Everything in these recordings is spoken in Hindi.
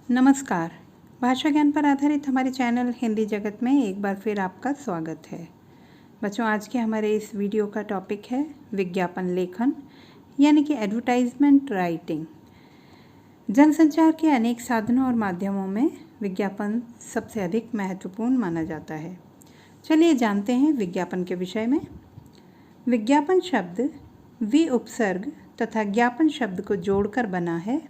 नमस्कार। भाषा ज्ञान पर आधारित हमारे चैनल हिंदी जगत में एक बार फिर आपका स्वागत है। बच्चों, आज के हमारे इस वीडियो का टॉपिक है विज्ञापन लेखन यानी कि एडवर्टाइजमेंट राइटिंग। जनसंचार के अनेक साधनों और माध्यमों में विज्ञापन सबसे अधिक महत्वपूर्ण माना जाता है। चलिए जानते हैं विज्ञापन के विषय में। विज्ञापन शब्द वि उपसर्ग तथा ज्ञापन शब्द को जोड़कर बना है।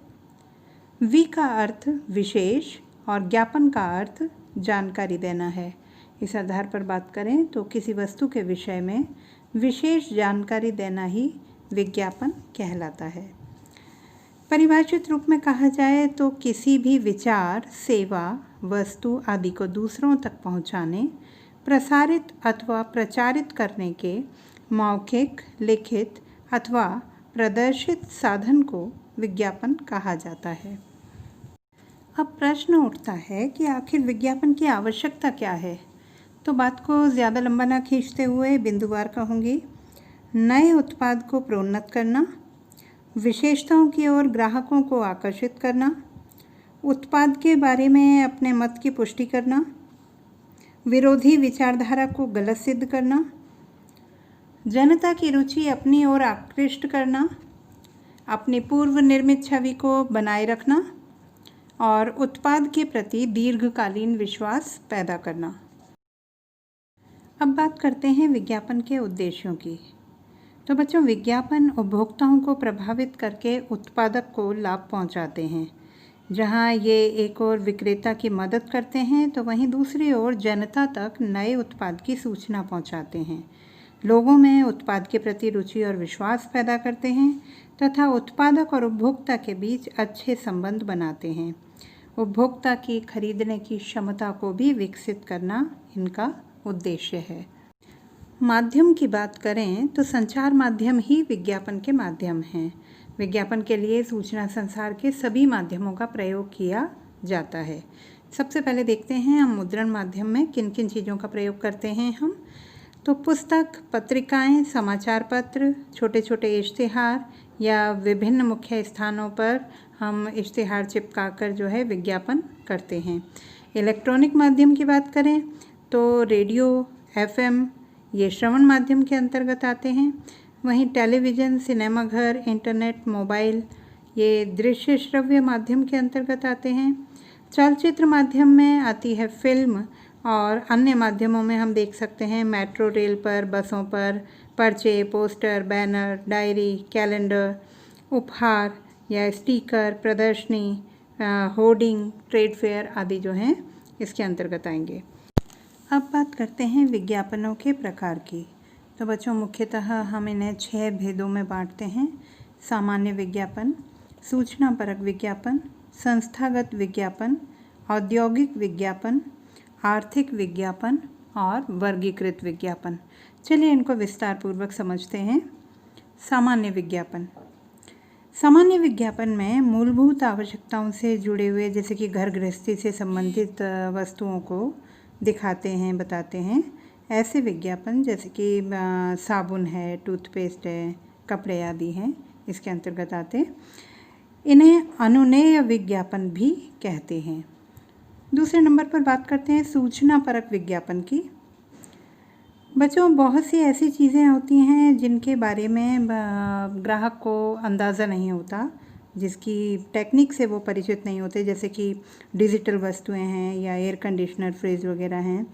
वि का अर्थ विशेष और ज्ञापन का अर्थ जानकारी देना है। इस आधार पर बात करें तो किसी वस्तु के विषय में विशेष जानकारी देना ही विज्ञापन कहलाता है। परिभाषित रूप में कहा जाए तो किसी भी विचार, सेवा, वस्तु आदि को दूसरों तक पहुंचाने, प्रसारित अथवा प्रचारित करने के मौखिक, लिखित अथवा प्रदर्शित साधन को विज्ञापन कहा जाता है। अब प्रश्न उठता है कि आखिर विज्ञापन की आवश्यकता क्या है। तो बात को ज़्यादा लंबा ना खींचते हुए बिंदुवार कहूँगी। नए उत्पाद को प्रोन्नत करना, विशेषताओं की ओर ग्राहकों को आकर्षित करना, उत्पाद के बारे में अपने मत की पुष्टि करना, विरोधी विचारधारा को गलत सिद्ध करना, जनता की रुचि अपनी ओर आकृष्ट करना, अपनी पूर्व निर्मित छवि को बनाए रखना और उत्पाद के प्रति दीर्घकालीन विश्वास पैदा करना। अब बात करते हैं विज्ञापन के उद्देश्यों की। तो बच्चों, विज्ञापन उपभोक्ताओं को प्रभावित करके उत्पादक को लाभ पहुंचाते हैं। जहां ये एक ओर विक्रेता की मदद करते हैं तो वहीं दूसरी ओर जनता तक नए उत्पाद की सूचना पहुंचाते हैं, लोगों में उत्पाद के प्रति रुचि और विश्वास पैदा करते हैं तथा उत्पादक और उपभोक्ता के बीच अच्छे संबंध बनाते हैं। उपभोक्ता की खरीदने की क्षमता को भी विकसित करना इनका उद्देश्य है। माध्यम की बात करें तो संचार माध्यम ही विज्ञापन के माध्यम हैं। विज्ञापन के लिए सूचना संसार के सभी माध्यमों का प्रयोग किया जाता है। सबसे पहले देखते हैं हम मुद्रण माध्यम में किन किन चीज़ों का प्रयोग करते हैं हम। तो पुस्तक, पत्रिकाएं, समाचार पत्र, छोटे छोटे इश्तिहार या विभिन्न मुख्य स्थानों पर हम इश्तिहार चिपकाकर जो है विज्ञापन करते हैं। इलेक्ट्रॉनिक माध्यम की बात करें तो रेडियो, एफएम ये श्रवण माध्यम के अंतर्गत आते हैं। वहीं टेलीविज़न, सिनेमाघर, इंटरनेट, मोबाइल ये दृश्य श्रव्य माध्यम के अंतर्गत आते हैं। चलचित्र माध्यम में आती है फिल्म और अन्य माध्यमों में हम देख सकते हैं मेट्रो रेल पर, बसों पर पर्चे, पोस्टर, बैनर, डायरी, कैलेंडर, उपहार या स्टिकर, प्रदर्शनी, होर्डिंग, ट्रेड फेयर आदि जो हैं इसके अंतर्गत आएंगे। अब बात करते हैं विज्ञापनों के प्रकार की। तो बच्चों, मुख्यतः हम इन्हें 6 भेदों में बांटते हैं। सामान्य विज्ञापन, सूचनापरक विज्ञापन, संस्थागत विज्ञापन, औद्योगिक विज्ञापन, आर्थिक विज्ञापन और वर्गीकृत विज्ञापन। चलिए इनको विस्तार पूर्वक समझते हैं। सामान्य विज्ञापन। सामान्य विज्ञापन में मूलभूत आवश्यकताओं से जुड़े हुए जैसे कि घर गृहस्थी से संबंधित वस्तुओं को दिखाते हैं, बताते हैं। ऐसे विज्ञापन जैसे कि साबुन है, टूथपेस्ट है, कपड़े आदि हैं, इसके अंतर्गत आते। इन्हें अनुनेय विज्ञापन भी कहते हैं। दूसरे नंबर पर बात करते हैं सूचना परक विज्ञापन की। बच्चों, बहुत सी ऐसी चीज़ें होती हैं जिनके बारे में ग्राहक को अंदाज़ा नहीं होता, जिसकी टेक्निक से वो परिचित नहीं होते, जैसे कि डिजिटल वस्तुएं हैं या एयर कंडीशनर, फ्रिज वगैरह हैं।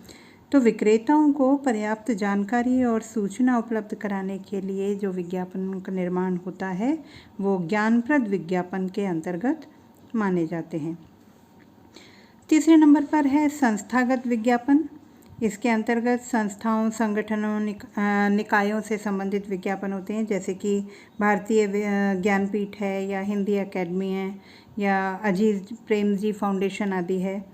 तो विक्रेताओं को पर्याप्त जानकारी और सूचना उपलब्ध कराने के लिए जो विज्ञापन का निर्माण होता है वो ज्ञानप्रद विज्ञापन के अंतर्गत माने जाते हैं। तीसरे नंबर पर है संस्थागत विज्ञापन। इसके अंतर्गत संस्थाओं, संगठनों, निकायों से संबंधित विज्ञापन होते हैं, जैसे कि भारतीय ज्ञानपीठ है या हिंदी अकेडमी है या अजीज प्रेमजी फाउंडेशन आदि है।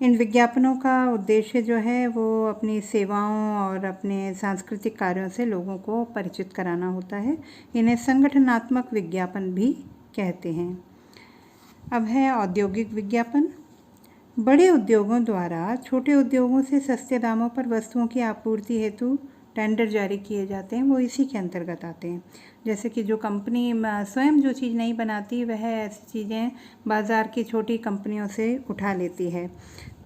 इन विज्ञापनों का उद्देश्य जो है वो अपनी सेवाओं और अपने सांस्कृतिक कार्यों से लोगों को परिचित कराना होता है। इन्हें संगठनात्मक विज्ञापन भी कहते हैं। अब है औद्योगिक विज्ञापन। बड़े उद्योगों द्वारा छोटे उद्योगों से सस्ते दामों पर वस्तुओं की आपूर्ति हेतु टेंडर जारी किए जाते हैं वो इसी के अंतर्गत आते हैं। जैसे कि जो कंपनी स्वयं जो चीज़ नहीं बनाती वह ऐसी चीज़ें बाज़ार की छोटी कंपनियों से उठा लेती है,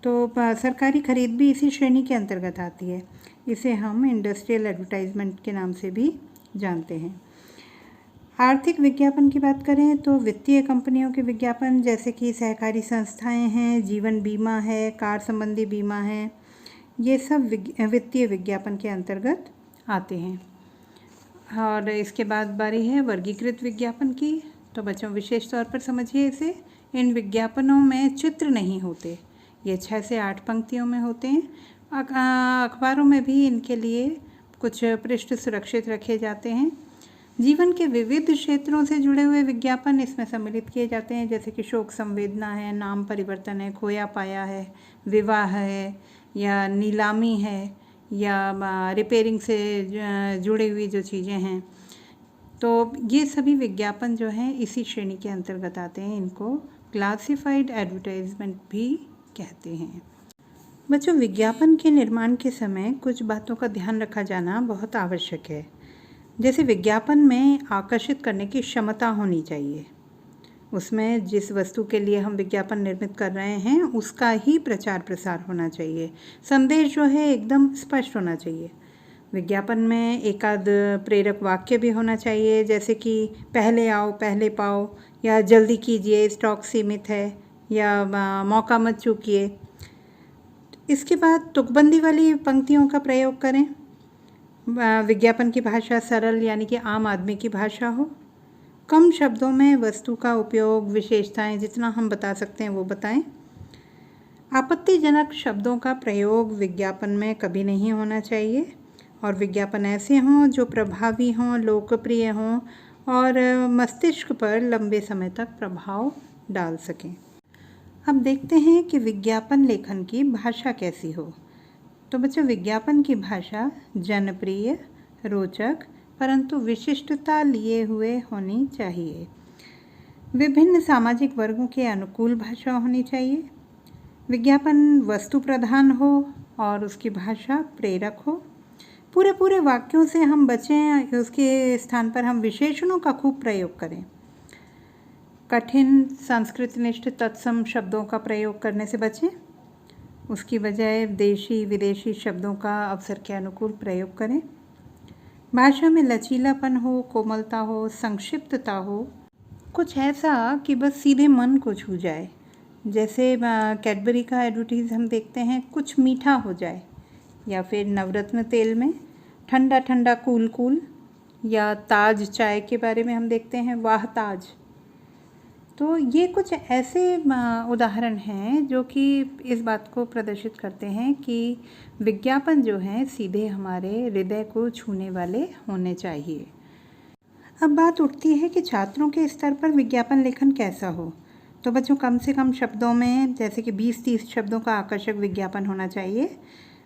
तो सरकारी खरीद भी इसी श्रेणी के अंतर्गत आती है। इसे हम इंडस्ट्रियल एडवर्टाइजमेंट के नाम से भी जानते हैं। आर्थिक विज्ञापन की बात करें तो वित्तीय कंपनियों के विज्ञापन जैसे कि सहकारी संस्थाएं हैं, जीवन बीमा है, कार संबंधी बीमा है, ये सब वित्तीय विज्ञापन के अंतर्गत आते हैं। और इसके बाद बारी है वर्गीकृत विज्ञापन की। तो बच्चों विशेष तौर पर समझिए इसे। इन विज्ञापनों में चित्र नहीं होते, ये 6 से 8 पंक्तियों में होते हैं। अखबारों में भी इनके लिए कुछ पृष्ठ सुरक्षित रखे जाते हैं। जीवन के विविध क्षेत्रों से जुड़े हुए विज्ञापन इसमें सम्मिलित किए जाते हैं, जैसे कि शोक संवेदना है, नाम परिवर्तन है, खोया पाया है, विवाह है, या नीलामी है, या रिपेयरिंग से जुड़ी हुई जो चीज़ें हैं। तो ये सभी विज्ञापन जो हैं इसी श्रेणी के अंतर्गत आते हैं। इनको क्लासिफाइड एडवर्टाइजमेंट भी कहते हैं। बच्चों विज्ञापन के निर्माण के समय कुछ बातों का ध्यान रखा जाना बहुत आवश्यक है। जैसे विज्ञापन में आकर्षित करने की क्षमता होनी चाहिए, उसमें जिस वस्तु के लिए हम विज्ञापन निर्मित कर रहे हैं उसका ही प्रचार प्रसार होना चाहिए। संदेश जो है एकदम स्पष्ट होना चाहिए। विज्ञापन में एकाध प्रेरक वाक्य भी होना चाहिए, जैसे कि पहले आओ पहले पाओ, या जल्दी कीजिए स्टॉक सीमित है, या मौका मत चूकिए। इसके बाद तुकबंदी वाली पंक्तियों का प्रयोग करें। विज्ञापन की भाषा सरल यानी कि आम आदमी की भाषा हो। कम शब्दों में वस्तु का उपयोग, विशेषताएं जितना हम बता सकते हैं वो बताएं। आपत्तिजनक शब्दों का प्रयोग विज्ञापन में कभी नहीं होना चाहिए, और विज्ञापन ऐसे हों जो प्रभावी हों, लोकप्रिय हों और मस्तिष्क पर लंबे समय तक प्रभाव डाल सकें। अब देखते हैं कि विज्ञापन लेखन की भाषा कैसी हो। तो बच्चों विज्ञापन की भाषा जनप्रिय, रोचक परंतु विशिष्टता लिए हुए होनी चाहिए। विभिन्न सामाजिक वर्गों के अनुकूल भाषा होनी चाहिए। विज्ञापन वस्तु प्रधान हो और उसकी भाषा प्रेरक हो। पूरे वाक्यों से हम बचें, उसके स्थान पर हम विशेषणों का खूब प्रयोग करें। कठिन संस्कृतनिष्ठ तत्सम शब्दों का प्रयोग करने से बचें, उसकी बजाय देशी विदेशी शब्दों का अवसर के अनुकूल प्रयोग करें। भाषा में लचीलापन हो, कोमलता हो, संक्षिप्तता हो, कुछ ऐसा कि बस सीधे मन को छू जाए। जैसे कैडबरी का एडवर्टीज़ हम देखते हैं, कुछ मीठा हो जाए, या फिर नवरत्न तेल में ठंडा ठंडा कूल कूल, या ताज चाय के बारे में हम देखते हैं वाह ताज। तो ये कुछ ऐसे उदाहरण हैं जो कि इस बात को प्रदर्शित करते हैं कि विज्ञापन जो हैं सीधे हमारे हृदय को छूने वाले होने चाहिए। अब बात उठती है कि छात्रों के स्तर पर विज्ञापन लेखन कैसा हो। तो बच्चों कम से कम शब्दों में, जैसे कि 20-30 शब्दों का आकर्षक विज्ञापन होना चाहिए।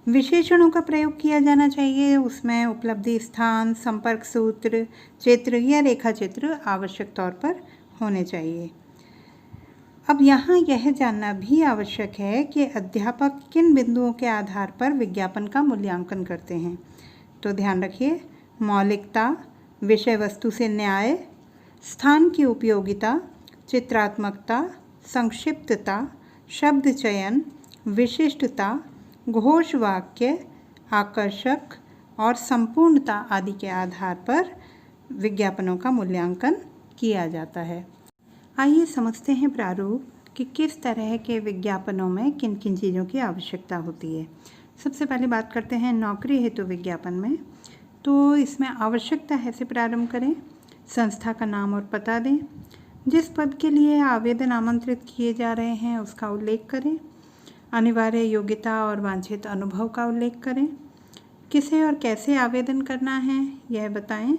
विशेषणों का प्रयोग किया जाना चाहिए। उसमें उपलब्धि स्थान, संपर्क सूत्र, चित्र या रेखा चित्र आवश्यक तौर पर होने चाहिए। अब यहाँ यह जानना भी आवश्यक है कि अध्यापक किन बिंदुओं के आधार पर विज्ञापन का मूल्यांकन करते हैं। तो ध्यान रखिए, मौलिकता, विषय वस्तु से न्याय, स्थान की उपयोगिता, चित्रात्मकता, संक्षिप्तता, शब्द चयन, विशिष्टता, घोष वाक्य, आकर्षक और संपूर्णता आदि के आधार पर विज्ञापनों का मूल्यांकन किया जाता है। आइए समझते हैं प्रारूप कि किस तरह के विज्ञापनों में किन किन चीज़ों की आवश्यकता होती है। सबसे पहले बात करते हैं नौकरी हेतु विज्ञापन में। तो इसमें आवश्यकता है से प्रारंभ करें। संस्था का नाम और पता दें। जिस पद के लिए आवेदन आमंत्रित किए जा रहे हैं उसका उल्लेख करें। अनिवार्य योग्यता और वांछित अनुभव का उल्लेख करें। किसे और कैसे आवेदन करना है यह बताएं।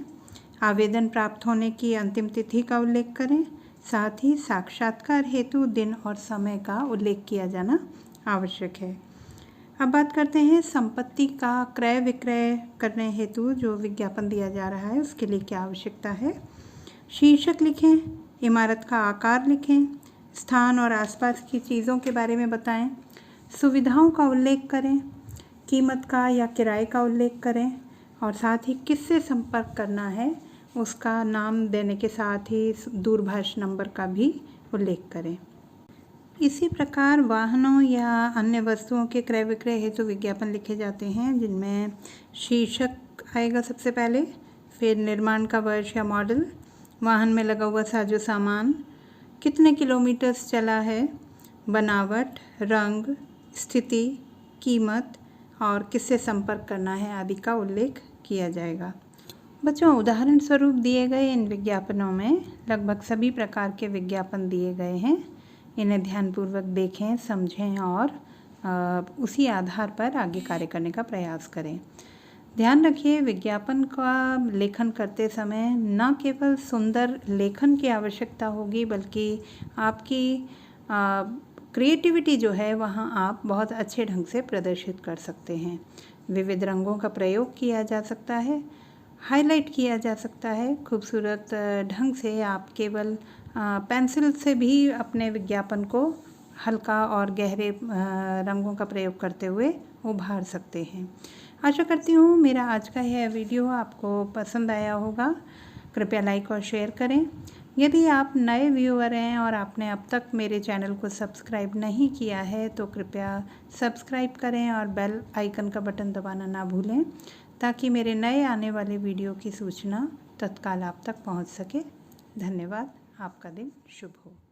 आवेदन प्राप्त होने की अंतिम तिथि का उल्लेख करें। साथ ही साक्षात्कार हेतु दिन और समय का उल्लेख किया जाना आवश्यक है। अब बात करते हैं संपत्ति का क्रय विक्रय करने हेतु जो विज्ञापन दिया जा रहा है उसके लिए क्या आवश्यकता है। शीर्षक लिखें, इमारत का आकार लिखें, स्थान और आसपास की चीज़ों के बारे में बताएं, सुविधाओं का उल्लेख करें, कीमत का या किराए का उल्लेख करें और साथ ही किससे संपर्क करना है उसका नाम देने के साथ ही दूरभाष नंबर का भी उल्लेख करें। इसी प्रकार वाहनों या अन्य वस्तुओं के क्रय विक्रय हेतु विज्ञापन लिखे जाते हैं, जिनमें शीर्षक आएगा सबसे पहले, फिर निर्माण का वर्ष या मॉडल, वाहन में लगा हुआ साजो सामान, कितने किलोमीटर्स चला है, बनावट, रंग, स्थिति, कीमत और किससे संपर्क करना है आदि का उल्लेख किया जाएगा। बच्चों, उदाहरण स्वरूप दिए गए इन विज्ञापनों में लगभग सभी प्रकार के विज्ञापन दिए गए हैं। इन्हें ध्यानपूर्वक देखें, समझें और उसी आधार पर आगे कार्य करने का प्रयास करें। ध्यान रखिए, विज्ञापन का लेखन करते समय न केवल सुंदर लेखन की आवश्यकता होगी, बल्कि आपकी क्रिएटिविटी जो है वहाँ आप बहुत अच्छे ढंग से प्रदर्शित कर सकते हैं। विविध रंगों का प्रयोग किया जा सकता है, हाईलाइट किया जा सकता है। खूबसूरत ढंग से आप केवल पेंसिल से भी अपने विज्ञापन को हल्का और गहरे रंगों का प्रयोग करते हुए उभार सकते हैं। आशा करती हूँ मेरा आज का यह वीडियो आपको पसंद आया होगा। कृपया लाइक और शेयर करें। यदि आप नए व्यूअर हैं और आपने अब तक मेरे चैनल को सब्सक्राइब नहीं किया है तो कृपया सब्सक्राइब करें और बेल आइकन का बटन दबाना ना भूलें, ताकि मेरे नए आने वाले वीडियो की सूचना तत्काल आप तक पहुंच सके। धन्यवाद। आपका दिन शुभ हो।